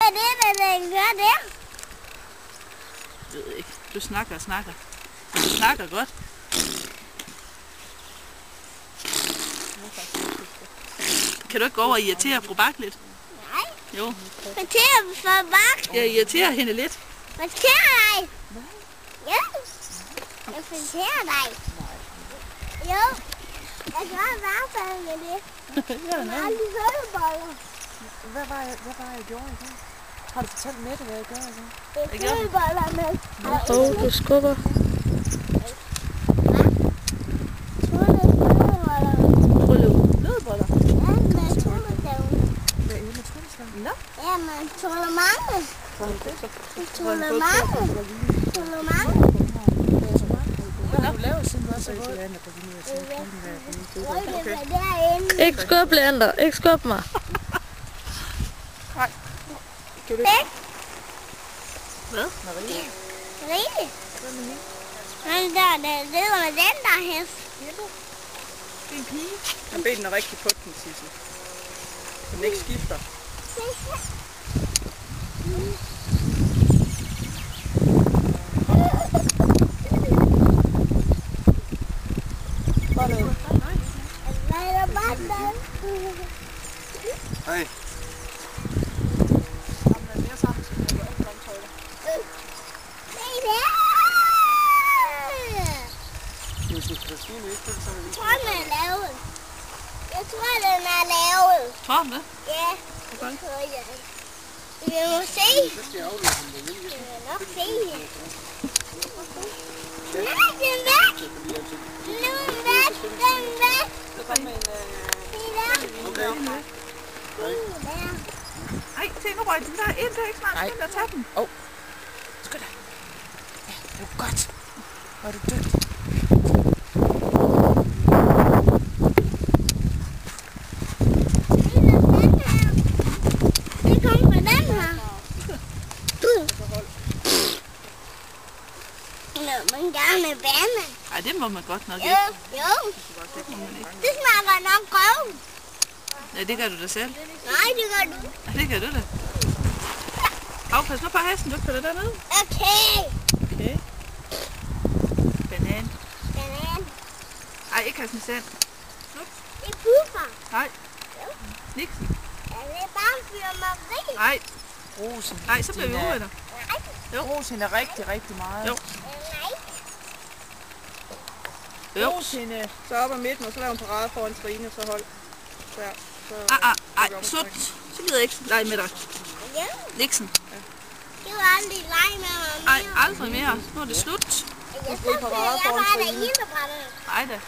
er det, der gør det? Jeg ved ikke. Du snakker og snakker. Du snakker godt. Kan du ikke gå over og irritere fru Bak lidt? Nej. Jo. Irriterer fru Bak? Jeg irriterer hende lidt. Hvad sker dig? Ja. Jeg irriterer dig. Jo. Jeg gør i hvert fald med det. Jeg har aldrig kødeboller. Hvad var jeg gjorde i dag? Har du fortalt Mette, hvad jeg gør i dag? Det er kødeboller med. Åh, du skubber. Nødboller. Ja, med tryllestavn. Hvad er det med tryllestavn? Nå. Ja, med tryllemange. Tryllemange. Hvad har du lavet, siden du er så våd? Derinde. Ikke skub, Leander. Ikke skub mig. Nej. Væk. Hvad? Marie. Marie. Hvad med min? Han der leder med den der hest. Det er en pige. Jeg bed den rigtig på den, Sissel. Den ikke skifter. Hej. Jeg tror, den er lavet. Tror du det? Ja, det tror jeg. Vi må se. Vi må nok se. Nej, den er væk. Nu er den væk. Den er væk. Se der. Der. Ej, se nu røg den der ind. Det er ikke snart den der tage den. Skynd dig. Ja, det er godt. Hvor er du dygtig. Det kom fra den her. Nå, man gerne vande. Ej, det må man godt nok ikke. Jo. Det må man ikke. Det smager nok grøv. Ja, det gør du da selv. Nej, det gør du. Ja, det gør du da. Pas nu på hesten, du kører dernede. Okay. Okay. Banan. Banan. Ej, ikke have sådan sand. Det er puffer. Nej. Nixon. Ja, det er bare fyrmeri. Nej. Rosen. Nej, så bliver vi uvenner. Jo. Rosen er rigtig meget. Jo. Nej. Jo. Rosine. Så op ad midten, og så laver en parade foran Trine, så hold. Der. Ej, sut. Så gider jeg ikke lege med dig. Ja. Nixon. Det var aldrig lege med mig. Ej, aldrig mere. Nu er det slut. Jeg så jeg bare der ildebrændet. Ej da.